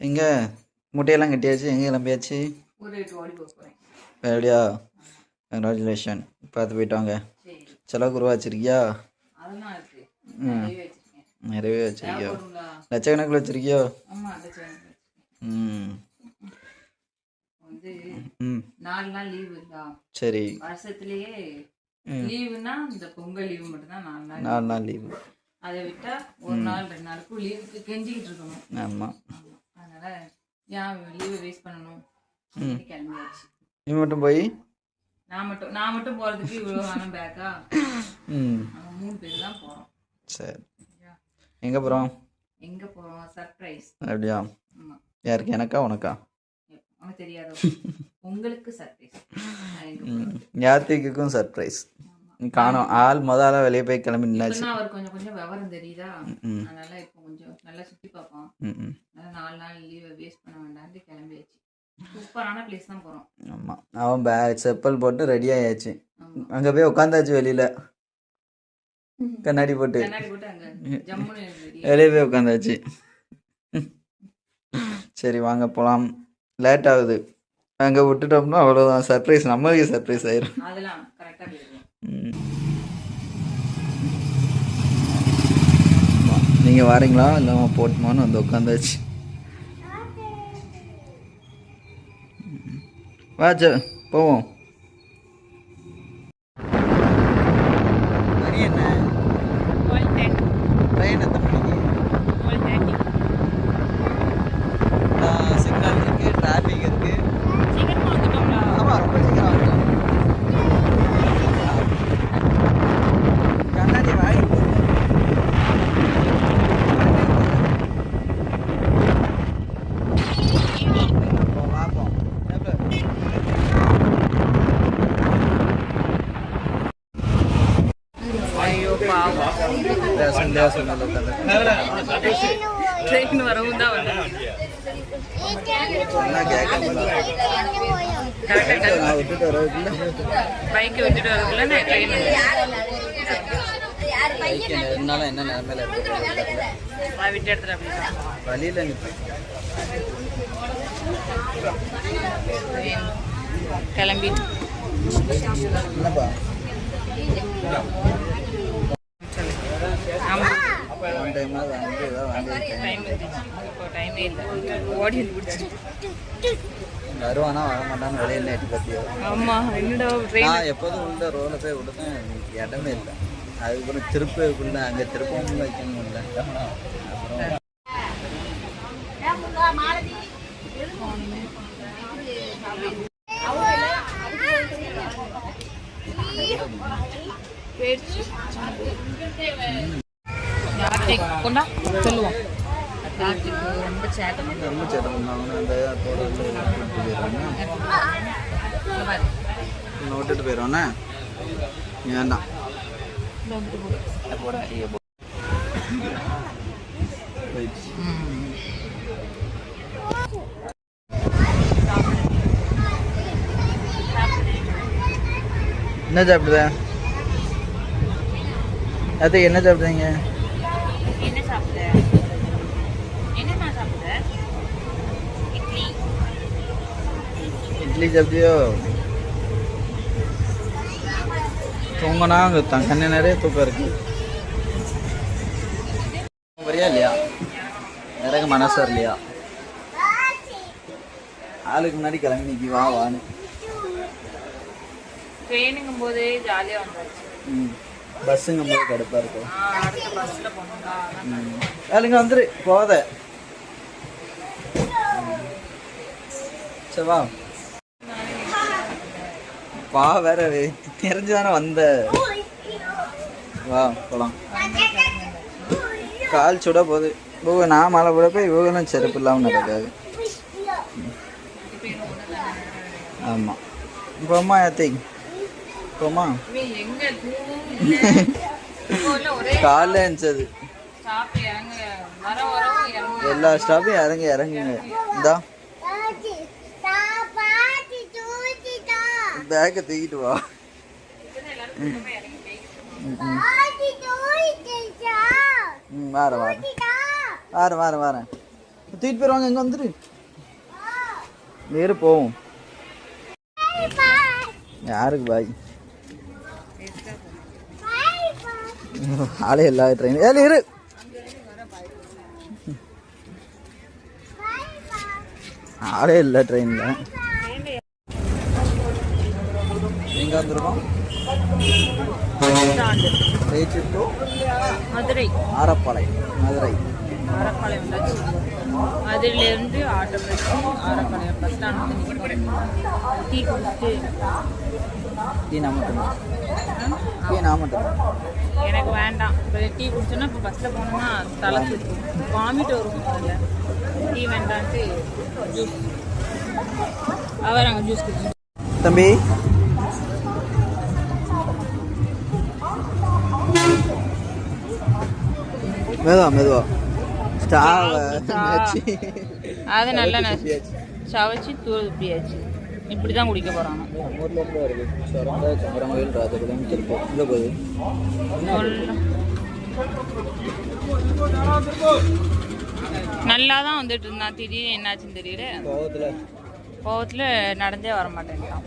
எங்கே முட்டையெல்லாம் கட்டியாச்சு, எங்கே கிளம்பியாச்சு? எப்படியா? கங்க்ராச்சுலேஷன், பார்த்து போயிட்டு வாங்க. செலவுக்கு ரூபா வச்சிருக்கியா? ம், நிறையவே வச்சிருக்கியோ? லட்சக்கணக்கில் வச்சிருக்கியோ? ம் ம் 4 நாள் லீவு இருக்கா? சரி. வருஷத்துலயே லீவுனா இந்த பொங்கல் லீவு மட்டும் தான் 4 நாள் லீவு. அதை விட்டா 1 நாள் 2 நாளுக்கும் லீவுக்கு கெஞ்சிக்கிட்டு இருக்கணும். ஆமாம், அதனால ஏன் லீவை வேஸ்ட் பண்ணணும், கிளம்பியாச்சு. நீ மட்டும் போய்? நான் மட்டும் போறதுக்கு இவ்வளோ பணம் பேக்கா? ம், 3 பேர் தான் போறோம். சரி. எங்கே போகிறோம்? சர்ப்ரைஸ். அப்படியா? யாருக்கு? எனக்கா உனக்கா? உனக்கு தெரியாதோ? உங்களுக்கு சர்ப்ரைஸ். யாத்திரைக்கும் சர்ப்ரைஸ். காணோம் ஆள் முதல்ல வெளியே போய் கிளம்பி நின்னாச்சு. அவர் கொஞ்சம் கொஞ்சம் விவரம் தெரியுதா, அதனால இப்போ கொஞ்சம் நல்லா சுற்றி பார்ப்போம். 4 நாள் லீவை வேஸ்ட் பண்ண வேண்டாம்னு கிளம்பியாச்சு. சூப்பரான பிளேஸ் தான் போகிறோம். ஆமாம், அவன் செப்பல் போட்டு ரெடி ஆயாச்சு. அங்கே போய் உட்காந்தாச்சு, வெளியில் கண்ணாடி போட்டு அங்கே ஜம்முன்னு வெளியே போய் உட்காந்தாச்சு. சரி வாங்க போகலாம், லேட் ஆகுது. அங்கே விட்டுட்டோம்னா அவ்வளோதான், சர்ப்ரைஸ் நம்மளுக்கு சர்ப்ரைஸ் ஆயிரும். அதெல்லாம் கரெக்டாக போயிடும். நீங்கள் வரீங்களா இல்லாமல் போட்டுமான்னு வந்து உட்காந்தாச்சு. வாச்ச போவோம். மணி என்ன? ட்ரெயின் எத்தனை மணிக்கு? சிக்னல் இருக்குது, டிராஃபிக் இருக்குது. ஆமாம், ரொம்ப சீக்கிரம் வந்துட்டோம். கண்ணாடி வாங்கி பார்ப்போம். ஐயோ பாவம், ட்ரெயின் வரவும் தான் பைக்கை விட்டுட்டு வரக்குள்ள நான் ட்ரெயின் என்ன நிலைமையில விட்டு எடுத்துட்டு வழியில் கிளம்பி என்னப்பா? டைமே இல்லை, ஓடி வருவானா வரமாட்டான்னு வெளியில் எட்டி பார்த்தியோ? ஆமாம், என்னடா நான் எப்போதும் உள்ள ரோடில் போய் விடுதேன், இடமே இல்லை. அதுக்கப்புறம் திருப்பதிக்குள்ள அங்கே திருப்பவும் வைக்கணும் இல்லை. கொண்டா சொல்லுவோம். ரொம்ப சேட்டை பண்ணாங்கன்னா அந்த விட்டுட்டு போயிடுவானே, வேண்டாம். என்ன சாப்பிடுத? அது என்ன சாப்பிடுறீங்க? இட்லி சாப்பிட்டியோ? தூங்கினா கண்ணு நிறைய தூக்கம் இருக்கு. வரியா இல்லையா? எனக்கு மனசு இல்லையா? ஆளுக்கு முன்னாடி கிளம்பி நிற்கி வா வான்னு. ட்ரெயினுங்கும் போதே ஜாலியாக வந்துச்சு. பஸ்ஸுங்கும் போது கடுப்பாக இருக்கும். ஆளுங்க வந்துரு போத. சரி வா வா, வேற தெரிஞ்சுதானே வந்த. வா போலாம். கால் சுட போகுது. நான் மழை போட போய் இவங்களும் செருப்பு இல்லாமல் நடக்காது. ஆமாம், போமா யாத்தி போமா. காலைல இருந்துச்சது, எல்லா ஸ்டாப்பையும் இறங்கி இறங்குங்க. இந்தா பேக்கை தூக்கிட்டு வா. வாரேன் வாரேன் வாரேன் வாரேன் வாரேன். தூக்கிட்டு போயிருவாங்க. எங்கே வந்துரு வேறு போவோம். யாருக்கு பாய் ஆளே எல்லா ட்ரெயின் ஏழு இரு. ஆளே இல்லை ட்ரெயினில். எங்கே வந்துருக்கோம்? மதுரை ஆரப்பாளையம். மதுரை ஆரப்பாளையம் வந்தாச்சு. மதுரையிலேருந்து ஆட்டோ பிடிச்சி ஆரப்பாளையம் பஸ் ஸ்டாண்ட் வந்து நிற்கிறோம். டீ குடிச்சிட்டு டீ நான் மட்டும்தான். டீ நான் மட்டும்தான். எனக்கு வேண்டாம். இப்போ டீ குடிச்சோன்னா இப்போ பஸ்ஸில் போனோம்னா தலை சுற்றும், வாமிட் வரும். அதில் டீ வேண்டான்ட்டு ஜூஸ். அவர் நாங்கள் ஜூஸ் குடிச்சோம். தம்பி மெதுவா மெதுவா அது நல்லா சவச்சி தூள் துப்பியாச்சு. இப்படி தான் குடிக்க போகிறாங்க. நல்லா தான் வந்துட்டு இருந்தான். திடீர்னு என்னாச்சுன்னு தெரியல. கோவத்தில் நடந்தே வர மாட்டேன்ட்டான்.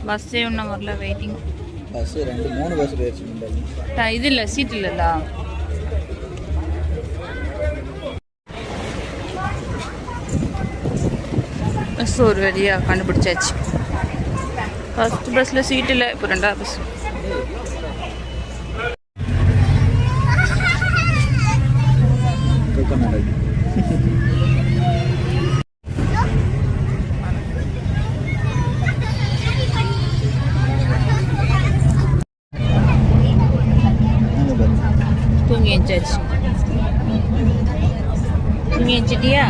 பஸ்ஸே இன்னும் வரல. வெயிட்டிங். பஸ் 2-3 பஸ் போயிடுச்சு. இது இல்லை, சீட் இல்லைல்ல. பஸ் ஒரு வழியாக கண்டுபிடிச்சாச்சு. ஃபர்ஸ்ட் பஸ்ஸில் சீட் இல்லை, இப்போ 2வது பஸ். தூங்கி எழுந்தாச்சு. தூங்கி எழுச்சிட்டியா?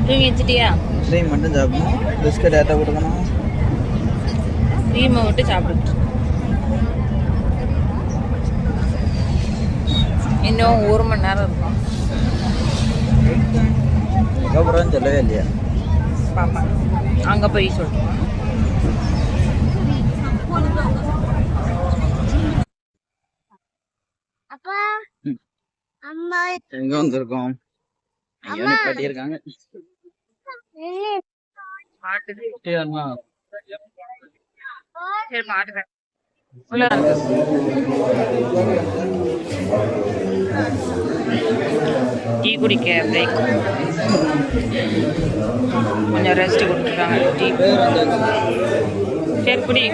தூங்கி எழுச்சிட்டியா? க்ரீம் மட்டும் சாப்பிடணும். பிஸ்கட் ஏற்ற கொடுக்கணும். க்ரீமை விட்டு சாப்பிட்டு இன்னும் 1 மணி நேரம் இருக்கும். அதுக்கப்புறம் சொல்லவே இல்லையா? பாப்பா அங்கே போய் சொல்லிட்டு எங்க வந்திருக்கோம்? கட்டியிருக்காங்க. டீ குடிக்க பிரேக். கொஞ்சம் ரெஸ்ட் கொடுத்துருக்காங்க. டீ சரி குடி.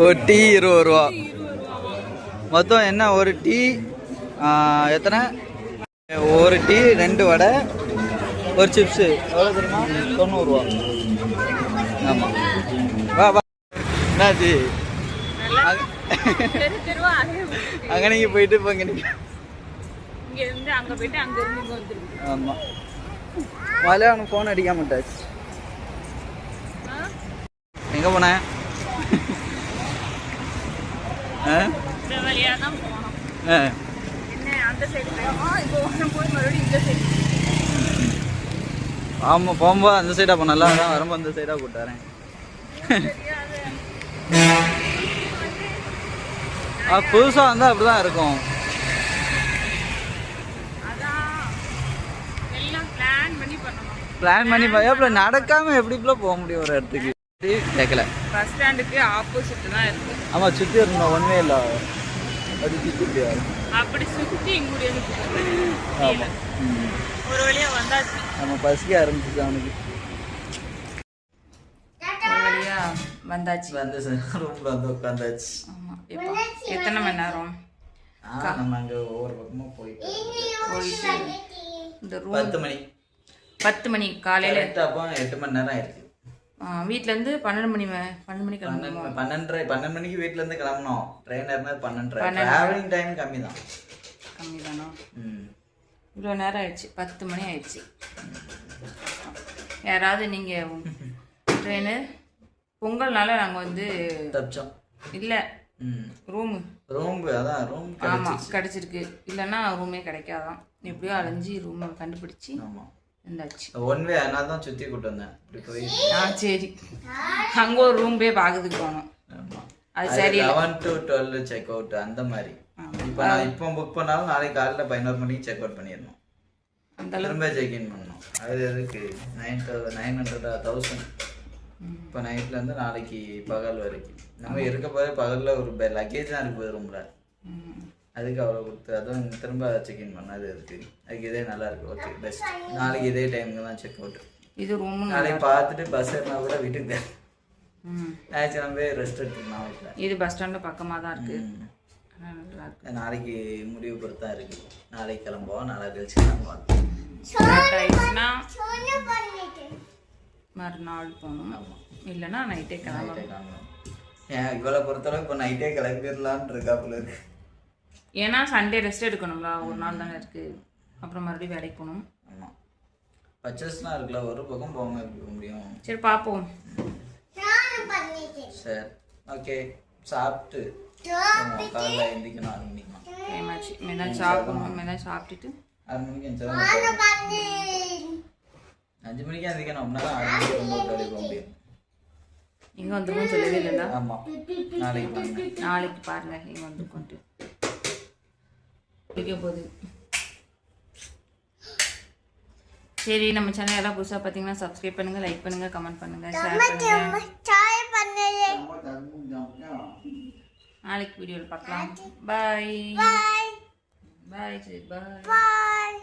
ஒரு டீ 20 ரூபா. மொத்தம் என்ன? ஒரு டீ எத்தனை? ஒரு டீ 2 வடை ஒரு சிப்ஸு. எவ்வளோ தெரியுமா? 90 ரூபா. ஆமாம். வா வா. என்னாச்சு? அங்கே நீங்கள் போயிட்டு இப்போ இங்கே இங்கேருந்து அங்கே போயிட்டு அங்கேருந்து இங்கே வந்துருக்கு. ஆமாம். மழை அவனுக்கு ஃபோன் அடிக்க மாட்டாச்சு. எங்கே போனேன்? வழியாக தான் போனோம். அந்த சைடு போய் மறுபடியும் இந்த சைடு. ஆமாம், போகும்போது அந்த சைடாக போனல, அதான் வரும்போது அந்த சைடாக கூட்டாரேன். புதுசாக வந்தால் அப்படி தான் இருக்கும். பிளான் பண்ணி அப்புறம் நடக்காமல் எப்படி போக முடியும் ஒரு இடத்துக்கு? கேட்கல. பஸ் ஸ்டாண்டுக்கு ஆப்போசிட் தான் இருக்கு. ஆமாம், சுற்றி இருந்தோம். ஒன்றுமே இல்லை. அப்படி சுற்றி இங்கே ஆமாம். ஒரு வழியாக வந்தாச்சு. நம்ம பசிக்க ஆரம்பிச்சிச்சு அவனுக்கு. ஒரு வழியாக வந்தாச்சு. ரூமில் வந்து உட்காந்தாச்சு. ஆமாம். இப்போ எத்தனை மணி நேரம்? நம்ம அங்கே ஒவ்வொரு பக்கமாக போயிட்டு இந்த ரூம் 10 மணி காலையில். அப்போ 8 மணி நேரம் ஆயிடுச்சு. வீட்டிலேருந்து 12 மணிக்கு கிளம்பணும். 12 மணிக்கு வீட்டிலேருந்து கிளம்பணும். ட்ரெயின் ஏறினது 12:30. ட்ராவலிங் டைம் கம்மி தானா? இவ்வளோ நேரம் ஆயிடுச்சு. 10 மணி ஆயிடுச்சு. யாராவது நீங்கள் ட்ரெயின் பொங்கல்னால நாங்கள் வந்து தப்பிச்சோம். இல்லை, ரூம் அதான் ரூம். ஆமாம், கிடச்சிருக்கு. இல்லைன்னா ரூமே கிடைக்காதான். எப்படியோ அலைஞ்சி ரூமை கண்டுபிடிச்சி இருந்தாச்சு. ஒன் வே அதனால தான் சுற்றி கூட்டு வந்தேன் இப்படி போய். சரி, அங்கே ஒரு ரூம் போய் பார்க்கறதுக்கு போகணும். ஆமாம், அது சரி. 11 to 12 செக் அவுட் அந்த மாதிரி. இப்போ நான் இப்போ புக் பண்ணாலும் நாளைக்கு காலையில் 11 மணிக்கு செக் அவுட் பண்ணிடணும். திரும்ப செக் இன் பண்ணணும். அது எதுக்கு 900 இப்போ நைட்லேருந்து நாளைக்கு பகல் வரைக்கும் நம்ம இருக்க போது பகலில் ஒரு லக்கேஜ் தான் இருக்கு போது ரூமில். அதுக்கு அவ்வளோ கொடுத்து அதுவும் திரும்ப செக்இன் பண்ண அது இருக்கு. அதுக்கு இதே நல்லா இருக்கு. Okay best. நாளைக்கு இதே டைமுக்கு தான் செக் அவுட். இது ரூம் நாளைக்கு பார்த்துட்டு பஸ் ஏறினா கூட வீட்டுக்கு ஆக்சுவலாக போய் ரெஸ்ட் எடுத்துக்கலாம் வீட்டில். இது பஸ் ஸ்டாண்டு பக்கமாக தான் இருக்கு. நல்லா இருக்கு. நாளைக்கு முடிவு பொறுத்தா இருக்கு. நாளைக்கு கிளம்புவோம், நாளை கழிச்சு கிளம்புவோம். மறுநாள் போகணும். இல்லைன்னா நைட்டே கிளம்பணும். ஏன் இவ்வளோ பொறுத்தளவு இப்போ நைட்டே கிளம்பிடலான்னு இருக்காப்புல இருக்கு. ஏன்னா சண்டே ரெஸ்ட் எடுக்கணும்ல, ஒரு நாள் தானே இருக்கு. அப்புறம் மறுபடியும் வேலைக்கு போகணும். ஆமாம், பர்ச்சேஸ்லாம் இருக்குல்ல, ஒரு பக்கம் போக முடியும். சரி பார்ப்போம். சரி ஓகே, சாப்பிட்டு காலையில் எந்திக்கணும் 6 மணிக்கு. ஏமாச்சு மெதான் சாப்பிடணும். மெதான் சாப்பிட்டுட்டு 6 மணிக்கு எந்திரிச்சா 5 மணிக்கு எந்திரிக்கணும். அப்படின்னா 6 மணிக்கு ரொம்ப வேலைக்கு போக முடியும். இங்கே வந்துருக்கோம் சொல்லவே இல்லைல்ல. ஆமாம், நாளைக்கு பாருங்க இங்கே வந்துருக்கோன்ட்டு பிடிக்க போகுது. சரி, நம்ம சேனல் எல்லாம் புதுசாக பார்த்தீங்கன்னா சப்ஸ்கிரைப் பண்ணுங்கள், லைக் பண்ணுங்கள், கமெண்ட் பண்ணுங்கள், ஷேர் பண்ணுங்கள். நாளைக்கு வீடியோவில் பார்க்கலாம். பாய் பாய். சரி பாய்.